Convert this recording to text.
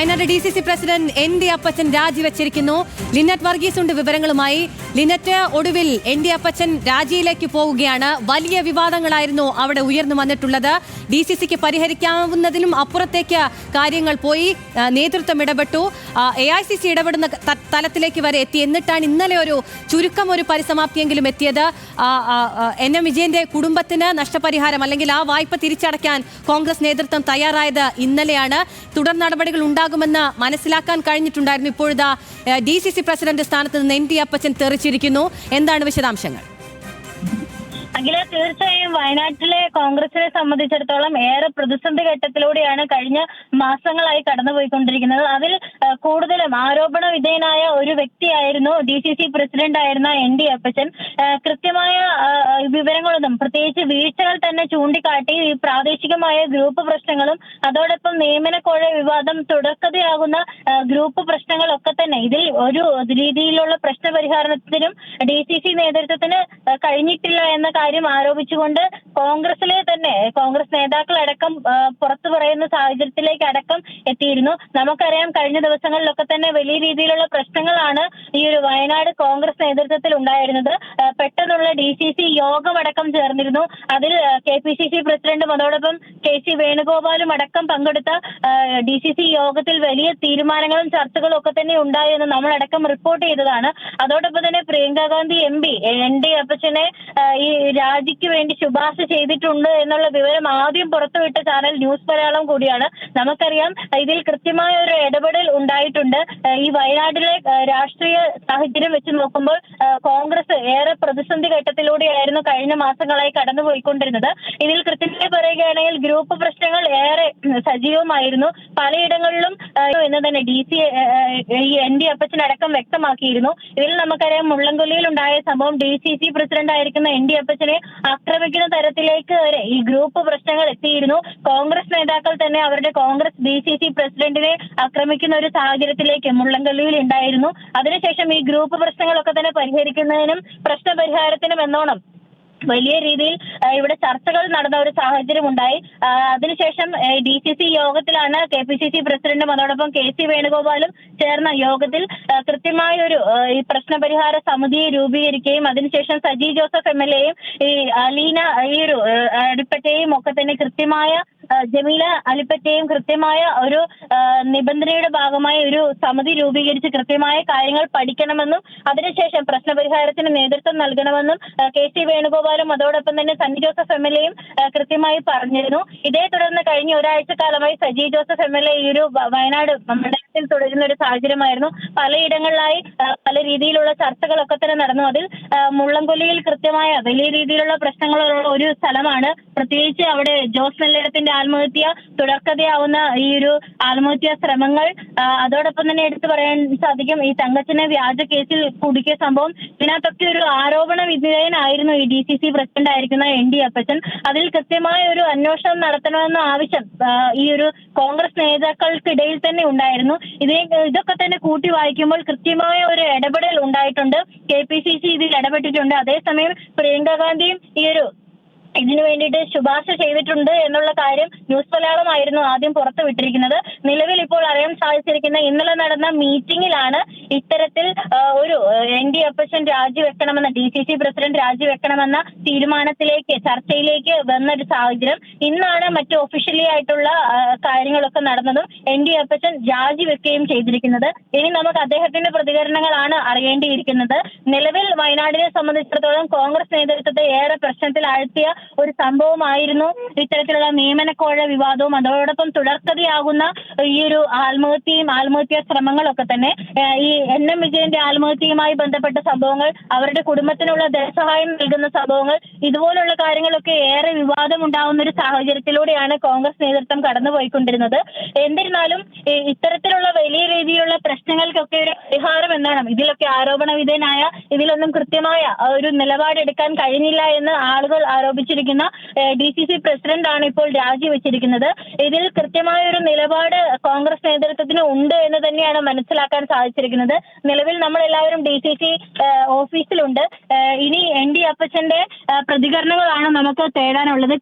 Wayanad DCC president ND അപ്പച്ചൻ രാജിവെച്ചിരിക്കുന്നു. Lynette Varghese ഉണ്ട് വിവരങ്ങളുമായി. Lynette, ഒടുവിൽ ND അപ്പച്ചൻ രാജിയിലേക്ക് പോവുകയാണ്. വലിയ വിവാദങ്ങളായിരുന്നു അവിടെ ഉയർന്നു വന്നിട്ടുള്ളത്. DCCക്ക് പരിഹരിക്കാവുന്നതിലും അപ്പുറത്തേക്ക് കാര്യങ്ങൾ പോയി. നേതൃത്വം ഇടപെട്ടു. AICC ഇടപെടുന്ന തലത്തിലേക്ക് വരെ എത്തി. എന്നിട്ടാണ് ഇന്നലെ ഒരു പരിസമാപ്തിയെങ്കിലും എത്തിയത്. NM വിജയന്റെ കുടുംബത്തിന് നഷ്ടപരിഹാരം അല്ലെങ്കിൽ ആ വായ്പ തിരിച്ചടയ്ക്കാൻ കോൺഗ്രസ് നേതൃത്വം തയ്യാറായത് ഇന്നലെയാണ്. തുടർ നടപടികൾ ഉണ്ടാകുമെന്ന് മനസ്സിലാക്കാൻ കഴിഞ്ഞിട്ടുണ്ടായിരുന്നു. ഇപ്പോഴത്തെ DCC പ്രസിഡന്റ് സ്ഥാനത്ത് നിന്ന് ND അപ്പച്ചൻ തെറിച്ചിരിക്കുന്നു. എന്താണ് വിശദാംശങ്ങൾ? അഖില, തീർച്ചയായും വയനാട്ടിലെ കോൺഗ്രസിനെ സംബന്ധിച്ചിടത്തോളം ഏറെ പ്രതിസന്ധി ഘട്ടത്തിലൂടെയാണ് കഴിഞ്ഞ മാസങ്ങളായി കടന്നുപോയിക്കൊണ്ടിരിക്കുന്നത്. അതിൽ കൂടുതലും ആരോപണ വിധേയനായ ഒരു വ്യക്തിയായിരുന്നു DCC പ്രസിഡന്റ് ആയിരുന്ന ND അപ്പച്ചൻ. കൃത്യമായ വിവരങ്ങളൊന്നും, പ്രത്യേകിച്ച് വീഴ്ചകൾ തന്നെ ചൂണ്ടിക്കാട്ടി ഈ പ്രാദേശികമായ ഗ്രൂപ്പ് പ്രശ്നങ്ങളും അതോടൊപ്പം നിയമനക്കോഴ വിവാദം തുടർക്കഥയാകുന്ന ഗ്രൂപ്പ് പ്രശ്നങ്ങളൊക്കെ തന്നെ ഇതിൽ ഒരു രീതിയിലുള്ള പ്രശ്നപരിഹാരത്തിനും DCC നേതൃത്വത്തിന് കഴിഞ്ഞിട്ടില്ല എന്ന കാര്യം ആരോപിച്ചുകൊണ്ട് കോൺഗ്രസിലെ തന്നെ കോൺഗ്രസ് നേതാക്കളടക്കം പുറത്തു പറയുന്ന സാഹചര്യത്തിലേക്ക് അടക്കം എത്തിയിരുന്നു. നമുക്കറിയാം, കഴിഞ്ഞ ദിവസങ്ങളിലൊക്കെ തന്നെ വലിയ രീതിയിലുള്ള പ്രശ്നങ്ങളാണ് ഈ ഒരു വയനാട് കോൺഗ്രസ് നേതൃത്വത്തിൽ ഉണ്ടായിരുന്നത്. പെട്ടെന്നുള്ള DCC യോഗമടക്കം ചേർന്നിരുന്നു. അതിൽ KPCC പ്രസിഡന്റും അതോടൊപ്പം KC വേണുഗോപാലും അടക്കം പങ്കെടുത്ത DCC യോഗത്തിൽ വലിയ തീരുമാനങ്ങളും ചർച്ചകളും ഒക്കെ തന്നെ ഉണ്ടായെന്ന് നമ്മളടക്കം റിപ്പോർട്ട് ചെയ്തതാണ്. അതോടൊപ്പം തന്നെ പ്രിയങ്ക ഗാന്ധി MP ND അപ്പച്ചനെ ഈ രാജിക്ക് വേണ്ടി ശുപാർശ ചെയ്തിട്ടുണ്ട് എന്നുള്ള വിവരം ആദ്യം പുറത്തുവിട്ട ചാനൽ ന്യൂസ് മലയാളം കൂടിയാണ്. നമുക്കറിയാം, ഇതിൽ കൃത്യമായ ഒരു ഇടപെടൽ ഉണ്ടായിട്ടുണ്ട്. ഈ വയനാട്ടിലെ രാഷ്ട്രീയ സാഹചര്യം വെച്ച് നോക്കുമ്പോൾ കോൺഗ്രസ് ഏറെ പ്രതിസന്ധി ഘട്ടത്തിലൂടെയായിരുന്നു കഴിഞ്ഞ മാസങ്ങളായി കടന്നുപോയിക്കൊണ്ടിരുന്നത്. ഇതിൽ കൃത്യമായി പറയുകയാണെങ്കിൽ ഗ്രൂപ്പ് പ്രശ്നങ്ങൾ ഏറെ സജീവമായിരുന്നു. പലയിടങ്ങളിലും എന്ന് തന്നെ ND അപ്പച്ചനടക്കം വ്യക്തമാക്കിയിരുന്നു. ഇതിൽ നമുക്കറിയാം, മുള്ളൻകൊല്ലിയിൽ ഉണ്ടായ സംഭവം DCC പ്രസിഡന്റ് ആയിരിക്കുന്ന ND അപ്പച്ചനെ ആക്രമിക്കുന്ന തരത്തിലേക്ക് വരെ ഈ ഗ്രൂപ്പ് പ്രശ്നങ്ങൾ എത്തിയിരുന്നു. കോൺഗ്രസ് നേതാക്കൾ തന്നെ അവരുടെ കോൺഗ്രസ് DCC പ്രസിഡന്റിനെ ആക്രമിക്കുന്ന ഒരു സാഹചര്യത്തിലേക്ക് മുള്ളൻകൊല്ലിയിൽ ഉണ്ടായിരുന്നു. അതിനുശേഷം ഈ ഗ്രൂപ്പ് പ്രശ്നങ്ങളൊക്കെ തന്നെ പരിഹരിക്കുന്നതിനും പ്രശ്നപരിഹാരത്തിനും എന്നോണം വലിയ രീതിയിൽ ഇവിടെ ചർച്ചകൾ നടന്ന ഒരു സാഹചര്യം ഉണ്ടായി. അതിനുശേഷം DCC യോഗത്തിലാണ് KPCC പ്രസിഡന്റും അതോടൊപ്പം KC വേണുഗോപാലും ചേർന്ന യോഗത്തിൽ കൃത്യമായ ഒരു ഈ പ്രശ്നപരിഹാര സമിതിയെ രൂപീകരിക്കുകയും അതിനുശേഷം സജി ജോസഫ് MLAയും ഈ അലീന ഈ ഒരു അലിപ്പറ്റയും ഒക്കെ തന്നെ കൃത്യമായ ജമീല അലിപ്പറ്റയും കൃത്യമായ ഒരു നിബന്ധനയുടെ ഭാഗമായി ഒരു സമിതി രൂപീകരിച്ച് കൃത്യമായ കാര്യങ്ങൾ പഠിക്കണമെന്നും അതിനുശേഷം പ്രശ്നപരിഹാരത്തിന് നേതൃത്വം നൽകണമെന്നും KC വേണുഗോപാലും അതോടൊപ്പം തന്നെ സണ്ണി ജോസഫ് MLAയും കൃത്യമായി പറഞ്ഞിരുന്നു. ഇതേ തുടർന്ന് കഴിഞ്ഞ ഒരാഴ്ച കാലമായി സജി ജോസഫ് MLA ഈ ഒരു വയനാട് മണ്ഡലത്തിൽ തുടരുന്ന ഒരു സാഹചര്യമായിരുന്നു. പലയിടങ്ങളിലായി പല രീതിയിലുള്ള ചർച്ചകളൊക്കെ തന്നെ നടന്നു. അതിൽ മുള്ളൻകൊല്ലിയിൽ കൃത്യമായ വലിയ രീതിയിലുള്ള പ്രശ്നങ്ങളുള്ള ഒരു സ്ഥലമാണ്. പ്രത്യേകിച്ച് അവിടെ ജോസ് നെല്ലിടത്തിന്റെ ആത്മഹത്യ, തുടർക്കഥയാവുന്ന ഈ ഒരു ആത്മഹത്യാ ശ്രമങ്ങൾ, അതോടൊപ്പം തന്നെ എടുത്തു പറയാൻ സാധിക്കും ഈ തങ്കച്ചനെ വ്യാജ കേസിൽ കുടുക്കിയ സംഭവം. ഇതിനകത്തൊക്കെ ഒരു ആരോപണ വിധേയനായിരുന്നു ഈ DCC പ്രസിഡന്റ് ആയിരിക്കുന്ന ND അപ്പച്ചൻ. അതിൽ കൃത്യമായ ഒരു അന്വേഷണം നടത്തണമെന്ന ആവശ്യം ഈ ഒരു കോൺഗ്രസ് നേതാക്കൾക്കിടയിൽ തന്നെ ഉണ്ടായിരുന്നു. ഇതൊക്കെ തന്നെ കൂട്ടി വായിക്കുമ്പോൾ കൃത്യമായ ഒരു ഇടപെടൽ ഉണ്ടായിട്ടുണ്ട്. KPCC ഇതിൽ ഇടപെട്ടിട്ടുണ്ട്. അതേസമയം പ്രിയങ്ക ഗാന്ധിയും ഈ ഒരു ഇതിനു വേണ്ടിയിട്ട് ശുപാർശ ചെയ്തിട്ടുണ്ട് എന്നുള്ള കാര്യം ന്യൂസ് മലയാളമായിരുന്നു ആദ്യം പുറത്തുവിട്ടിരിക്കുന്നത്. നിലവിൽ ഇപ്പോൾ അറിയാൻ സാധിച്ചിരിക്കുന്ന ഇന്നലെ നടന്ന മീറ്റിംഗിലാണ് ഇത്തരത്തിൽ ഒരു ND അപ്പച്ചൻ രാജിവെക്കണമെന്ന DCC പ്രസിഡന്റ് രാജിവെക്കണമെന്ന തീരുമാനത്തിലേക്ക് ചർച്ചയിലേക്ക് വന്നൊരു സാഹചര്യം. ഇന്നാണ് മറ്റു ഒഫീഷ്യലി ആയിട്ടുള്ള കാര്യങ്ങളൊക്കെ നടന്നതും ND അപ്പച്ചൻ രാജിവെക്കുകയും ചെയ്തിരിക്കുന്നത്. ഇനി നമുക്ക് അദ്ദേഹത്തിന്റെ പ്രതികരണങ്ങളാണ് അറിയേണ്ടിയിരിക്കുന്നത്. നിലവിൽ വയനാടിനെ സംബന്ധിച്ചിടത്തോളം കോൺഗ്രസ് നേതൃത്വത്തെ ഏറെ പ്രശ്നത്തിൽ ആഴ്ത്തിയ ഒരു സംഭവമായിരുന്നു ഇത്തരത്തിലുള്ള നിയമനക്കോഴ വിവാദവും അതോടൊപ്പം തുടർക്കഥയാകുന്ന ഈ ഒരു ആത്മഹത്യാ ശ്രമങ്ങളൊക്കെ തന്നെ. ഈ NM വിജയന്റെ ആത്മഹത്യയുമായി ബന്ധപ്പെട്ട സംഭവങ്ങൾ, അവരുടെ കുടുംബത്തിനുള്ള ധനസഹായം നൽകുന്ന സംഭവങ്ങൾ, ഇതുപോലുള്ള കാര്യങ്ങളൊക്കെ ഏറെ വിവാദമുണ്ടാവുന്ന ഒരു സാഹചര്യത്തിലൂടെയാണ് കോൺഗ്രസ് നേതൃത്വം കടന്നുപോയിക്കൊണ്ടിരുന്നത്. എന്നിരുന്നാലും ഇത്തരത്തിലുള്ള വലിയ രീതിയിലുള്ള പ്രശ്നങ്ങൾക്കൊക്കെ ഒരു പരിഹാരം എന്നാണ് ഇതിലൊക്കെ ആരോപണ വിധേയനായ ഇതിലൊന്നും കൃത്യമായ ഒരു നിലപാടെടുക്കാൻ കഴിഞ്ഞില്ല എന്ന് ആളുകൾ ആരോപിച്ചിരിക്കുന്ന DCC പ്രസിഡന്റ് ആണ് ഇപ്പോൾ രാജിവെച്ചിരിക്കുന്നത്. ഇതിൽ കൃത്യമായ ഒരു നിലപാട് കോൺഗ്രസ് നേതൃത്വത്തിന് ഉണ്ട് എന്ന് തന്നെയാണ് മനസ്സിലാക്കാൻ സാധിച്ചിരിക്കുന്നത്. നിലവിൽ നമ്മൾ എല്ലാവരും DCC ഓഫീസിലുണ്ട്. ഇനി ND അപ്പച്ചന്റെ പ്രതികരണങ്ങളാണ് നമുക്ക് തേടാനുള്ളത്.